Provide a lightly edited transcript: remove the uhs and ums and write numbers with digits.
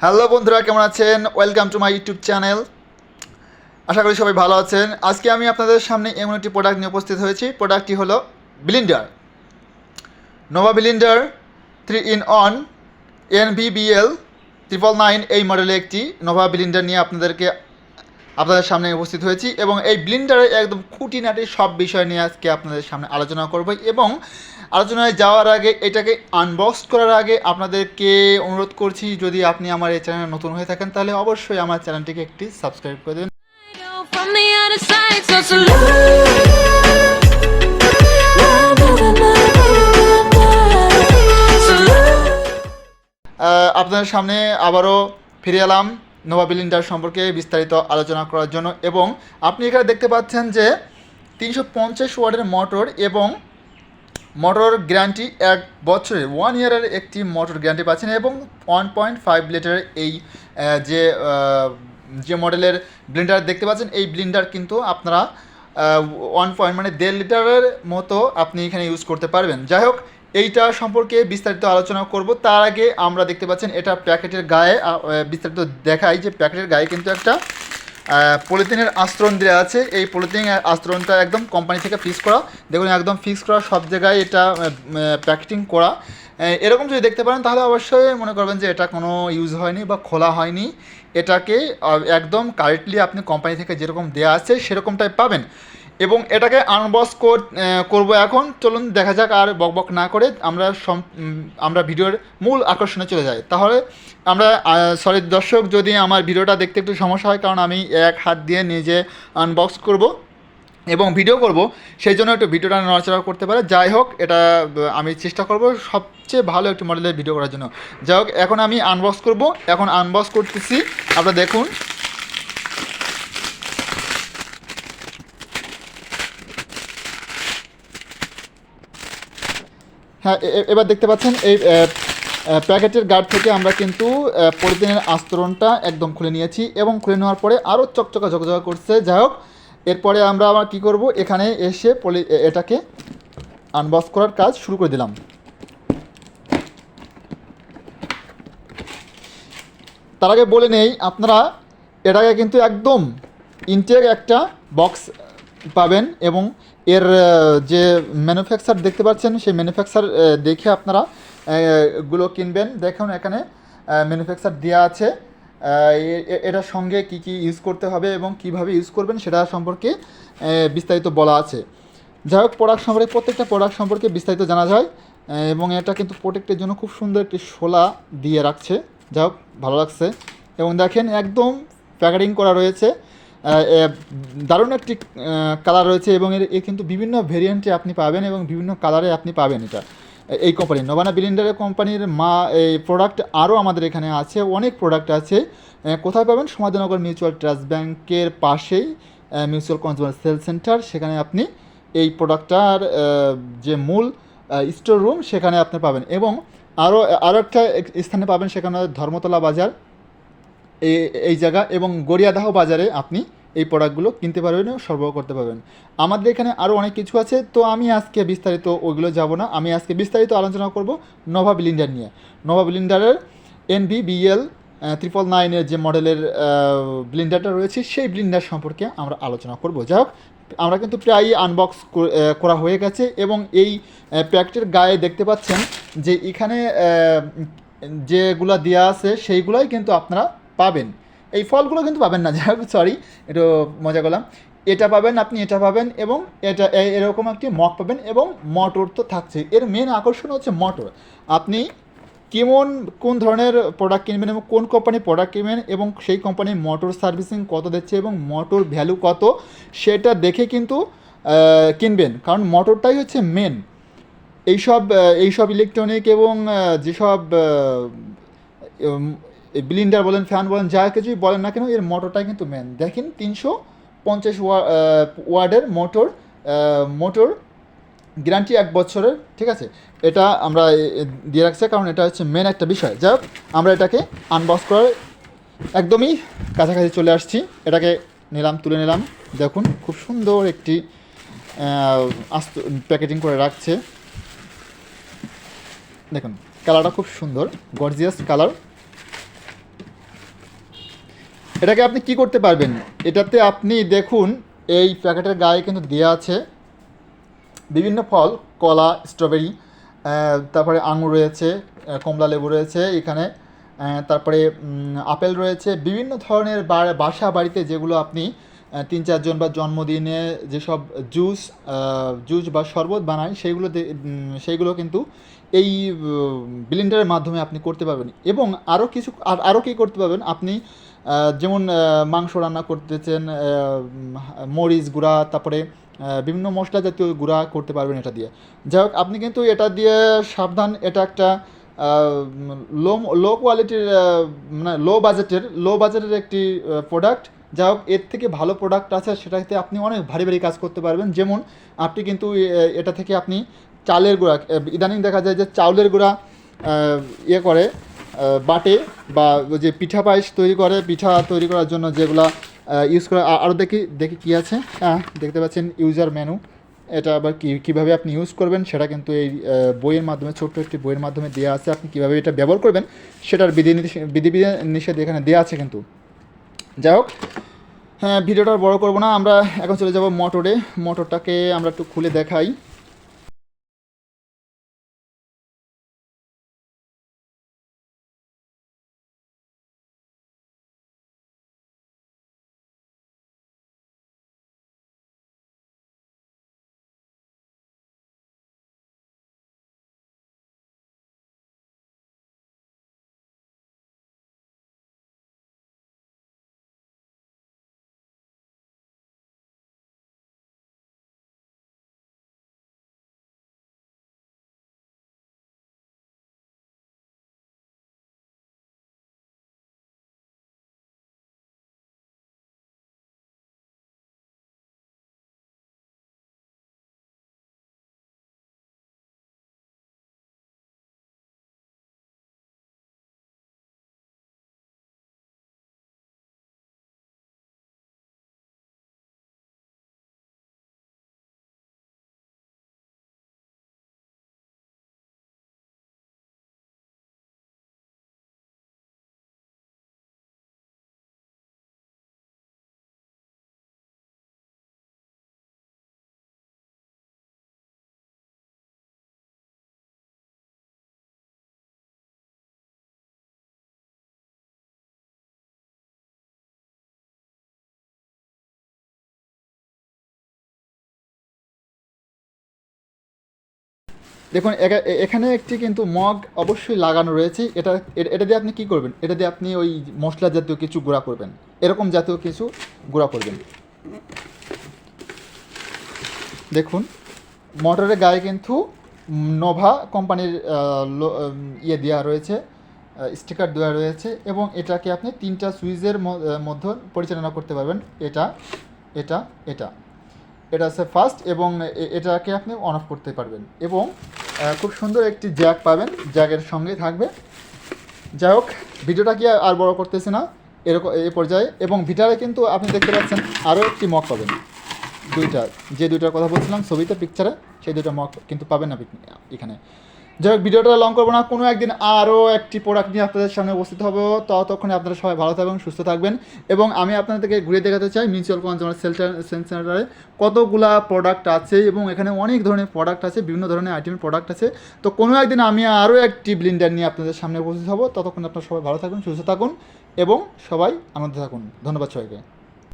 Hello বন্ধুরা, কেমন আছেন? Welcome to my YouTube channel. আশা করি সবাই ভালো আছেন। আজকে আমি আপনাদের সামনে এমন একটি প্রোডাক্ট নিয়ে উপস্থিত হয়েছি। প্রোডাক্টটি হলো Blender, Nova Blender 3-in-1 NVBL 999 এই মডেলের একটি নোভা ব্লেন্ডার নিয়ে আপনাদের সামনে উপস্থিত হয়েছি এবং এই ব্লেন্ডারের একদম খুঁটিনাটি সব বিষয় নিয়ে আজকে আপনাদের সামনে আলোচনা করব। এবং আলোচনায় যাওয়ার আগে, এটাকে আনবক্স করার আগে আপনাদেরকে অনুরোধ করছি, যদি আপনি আমার এই চ্যানেলে নতুন হয়ে থাকেন তাহলে অবশ্যই আমার চ্যানেলটিকে একটি সাবস্ক্রাইব করে দেবেন। From the other side, so salute. আপনাদের সামনে আবারও ফিরে এলাম নোভা ব্লেন্ডার সম্পর্কে বিস্তারিত আলোচনা করার জন্য। এবং আপনি এখানে দেখতে পাচ্ছেন যে 350 ওয়াটের মোটর এবং মোটর গ্যারান্টি 1 বছরের 1 ইয়ারের একটি মোটর গ্যারান্টি পাচ্ছেন। এবং 1.5 লিটারের এই যে মডেলের ব্লেন্ডার দেখতে পাচ্ছেন, এই ব্লেন্ডার কিন্তু আপনারা 1.5 লিটারের মতো আপনি এখানে ইউজ করতে পারবেন। যাই হোক, এইটা সম্পর্কে বিস্তারিত আলোচনা করব। তার আগে আমরা দেখতে পাচ্ছেন এটা প্যাকেটের গায়ে বিস্তারিত দেখাই যে প্যাকেটের গায়ে কিন্তু একটা পলিথিনের আস্তরণ দেওয়া আছে। এই পলিথিনের আস্তরণটা একদম কোম্পানি থেকে ফিক্স করা, দেখুন একদম ফিক্স করা, সব জায়গায় এটা প্যাকেটিং করা। এরকম যদি দেখতে পারেন তাহলে অবশ্যই মনে করবেন যে এটা কোনো ইউজ হয়নি বা খোলা হয়নি। এটাকে একদম কারেক্টলি আপনি কোম্পানি থেকে যেরকম দেওয়া আছে সেরকমটাই পাবেন। এবং এটাকে আনবক্স করবো এখন। চলুন দেখা যাক, আর বকবক না করে আমরা ভিডিওর মূল আকর্ষণে চলে যাই। তাহলে আমরা সরি দর্শক, যদি আমার ভিডিওটা দেখতে একটু সমস্যা হয়, কারণ আমি এক হাত দিয়ে নিজে আনবক্স করব এবং ভিডিও করব, সেই জন্য একটু ভিডিওটা নড়াচড়া করতে পারে। যাই হোক, এটা আমি চেষ্টা করব সবচেয়ে ভালো একটি মডেলের ভিডিও করার জন্য। যাই হোক, এখন আমি আনবক্স করব, এখন আনবক্স করতেছি। আপনারা দেখুন, হ্যাঁ এবার দেখতে পাচ্ছেন এই প্যাকেটের গার্ড থেকে আমরা কিন্তু পলিথিনের আস্তরণটা একদম খুলে নিয়েছি এবং খুলে নেওয়ার পরে আরও চকচকা ঝকঝকা করছে। যাই হোক, এরপরে আমরা আবার কী করব, এখানে এসে এটাকে আনবক্স করার কাজ শুরু করে দিলাম। তার আগে বলে নেই, আপনারা এটাকে কিন্তু একদম ইনটেক একটা বক্স পাবেন এবং এর যে ম্যানুফ্যাকচার দেখতে পাচ্ছেন, সেই ম্যানুফ্যাকচার দেখে আপনারা গুলো কিনবেন। দেখুন এখানে ম্যানুফ্যাকচার দেওয়া আছে, এটার সঙ্গে কি কি ইউজ করতে হবে এবং কিভাবে ইউজ করবেন সেটা সম্পর্কে বিস্তারিত বলা আছে। যাই হোক, প্রোডাক্ট সম্পর্কে প্রত্যেকটা প্রোডাক্ট সম্পর্কে বিস্তারিত জানা যায়। এবং এটা কিন্তু প্রোটেক্টের জন্য খুব সুন্দর একটি শোলা দিয়ে রাখছে। যাই হোক, ভালো লাগছে। এবং দেখেন একদম প্যাকেটিং করা রয়েছে, দারুণ একটি কালার রয়েছে এবং এর কিন্তু বিভিন্ন ভেরিয়েন্টে আপনি পাবেন এবং বিভিন্ন কালারে আপনি পাবেন। এটা এই কোম্পানি নোভা ব্লেন্ডারের কোম্পানির এই প্রোডাক্ট আরও আমাদের এখানে আছে, অনেক প্রোডাক্ট আছে। কোথায় পাবেন? সমাধানগর মিউচুয়াল ট্রাস্ট ব্যাংকের পাশেই মিউচুয়াল কনজিউমার সেল সেন্টার, সেখানে আপনি এই প্রোডাক্টটার যে মূল স্টোর রুম সেখানে আপনি পাবেন। এবং আরও একটা স্থানে পাবেন, সেখানে ধর্মতলা বাজার এই জায়গা, এবং গড়িয়াদাহ বাজারে আপনি এই প্রোডাক্টগুলো কিনতে পারবেন এবং সরবরাহ করতে পারবেন। আমাদের এখানে আরও অনেক কিছু আছে, তো আমি আজকে বিস্তারিত ওইগুলো যাব না। আমি আজকে বিস্তারিত আলোচনা করব নোভা ব্লেন্ডার নিয়ে। নোভা ব্লেন্ডারের NVBL 999 যে মডেলের ব্লেন্ডারটা রয়েছে, সেই ব্লেন্ডার সম্পর্কে আমরা আলোচনা করব। যাই হোক, আমরা কিন্তু প্রায়ই আনবক্স করা হয়ে গেছে এবং এই প্যাকেটের গায়ে দেখতে পাচ্ছেন যে এখানে যেগুলো দেওয়া আছে সেইগুলোই কিন্তু আপনারা পাবেন। এই ফলগুলো কিন্তু পাবেন না। যাই হোক, সরি, একটু মজা করলাম। এটা পাবেন, আপনি এটা পাবেন এবং এটা এরকম একটি মগ পাবেন এবং মোটর তো থাকছে। এর মেন আকর্ষণ হচ্ছে মোটর। আপনি কোন ধরনের প্রোডাক্ট কিনবেন এবং কোন কোম্পানির প্রোডাক্ট কিনবেন এবং সেই কোম্পানির মোটর সার্ভিসিং কত দিচ্ছে এবং মোটর ভ্যালু কত, সেটা দেখে কিন্তু কিনবেন। কারণ মোটরটাই হচ্ছে মেন। এইসব ইলেকট্রনিক এবং যেসব ব্লেন্ডার বলেন, ফ্যান বলেন, যা কিছুই বলেন না কেন, এর মোটরটাই কিন্তু মেন। দেখেন 350 ওয়াটের মোটর গ্যারান্টি 1 বছরের, ঠিক আছে। এটা আমরা দিয়ে রাখছি কারণ এটা হচ্ছে মেন একটা বিষয়। যাই হোক, আমরা এটাকে আনবক্স করার একদমই কাছাকাছি চলে আসছি। এটাকে তুলে নিলাম। দেখুন খুব সুন্দর একটি প্যাকেজিং করে রাখছে। দেখুন কালারটা খুব সুন্দর, গর্জিয়াস কালার। এটাকে আপনি কি করতে পারবেন, এটাতে আপনি দেখুন এই প্যাকেটের গায়ে কিন্তু দেওয়া আছে বিভিন্ন ফল, কলা, স্ট্রবেরি, তারপরে আঙুর রয়েছে, কমলা লেবু রয়েছে এখানে, তারপরে আপেল রয়েছে, বিভিন্ন ধরনের বাসা বাড়িতে যেগুলো আপনি 3-4 জন বা জন্মদিনে যেসব জুস জুস বা শরবত বানায় সেইগুলো কিন্তু এই ব্লেন্ডারের মাধ্যমে আপনি করতে পারবেন। এবং আরও কী করতে পারবেন আপনি, যেমন মাংস রান্না করতেছেন, মরিচ গুঁড়া, তারপরে বিভিন্ন মশলা জাতীয় গুঁড়া করতে পারবেন এটা দিয়ে। যাই হোক, আপনি কিন্তু এটা দিয়ে সাবধান, এটা একটা লো লো কোয়ালিটির, মানে লো বাজেটের একটি প্রোডাক্ট। যাই হোক, এর থেকে ভালো প্রোডাক্ট আছে, সেটাতে আপনি অনেক ভারী ভারী কাজ করতে পারবেন। যেমন আপনি কিন্তু এটা থেকে আপনি চালের গুঁড়া, ইদানিং দেখা যায় যে চাউলের গুঁড়া করে বাটে, বা ওই যে পিঠা পায়েস তৈরি করে, পিঠা তৈরি করার জন্য যেগুলা ইউজ করে। আরও দেখি দেখি কী আছে, দেখতে পাচ্ছেন ইউজার মেনু। এটা আবার কীভাবে আপনি ইউজ করবেন সেটা কিন্তু এই বইয়ের মাধ্যমে, ছোট্ট একটি বইয়ের মাধ্যমে দেওয়া আছে। আপনি কীভাবে এটা ব্যবহার করবেন সেটার বিধিনিষেধ এখানে দেওয়া আছে কিন্তু। যাই হোক, হ্যাঁ, ভিডিওটা বড় করব না, আমরা এখন চলে যাব মোটরে। মোটরটাকে আমরা একটু খুলে দেখাই। দেখুন, এখানে একটি কিন্তু মগ অবশ্যই লাগানো রয়েছে। এটা দিয়ে আপনি কী করবেন, এটা দিয়ে আপনি ওই মশলা জাতীয় কিছু গুঁড়া করবেন, এরকম জাতীয় কিছু গুঁড়া করবেন। দেখুন, মোটরের গায়ে কিন্তু নোভা কোম্পানির দেওয়া রয়েছে, স্টিকার দেওয়া রয়েছে, এবং এটাকে আপনি 3টা সুইচের মধ্যে পরিচালনা করতে পারবেন। এটা এটা এটা এটা হচ্ছে ফার্স্ট, এবং এটাকে আপনি অন অফ করতে পারবেন। এবং খুব সুন্দর একটি জ্যাক পাবেন, জ্যাকের সঙ্গে থাকবে। যাই হোক, ভিডিওটা কি আর বড় করতেছি না এরকম এই পর্যায়ে। এবং ভিটারে কিন্তু আপনি দেখতে পাচ্ছেন আরও একটি মগ পাবেন, দুইটার কথা বলছিলাম ছবিতে, পিকচারে, সেই দুটো মগ কিন্তু পাবেন না এখানে। যাই হোক, ভিডিওটা লং করবো না, কোনো একদিন আরও একটি প্রোডাক্ট নিয়ে আপনাদের সামনে উপস্থিত হবো। ততক্ষণে আপনারা সবাই ভালো থাকবেন, সুস্থ থাকবেন। এবং আমি আপনাদেরকে ঘুরে দেখাতে চাই মিউচুয়াল কনজিউমার সেন্টারে কতগুলা প্রোডাক্ট আছে, এবং এখানে অনেক ধরনের প্রোডাক্ট আছে, বিভিন্ন ধরনের আইটেমের প্রোডাক্ট আছে। তো কোনো একদিন আমি আরও একটি ব্লেন্ডার নিয়ে আপনাদের সামনে উপস্থিত হবো। ততক্ষণ আপনারা সবাই ভালো থাকুন, সুস্থ থাকুন, এবং সবাই আনন্দে থাকুন। ধন্যবাদ সবাইকে।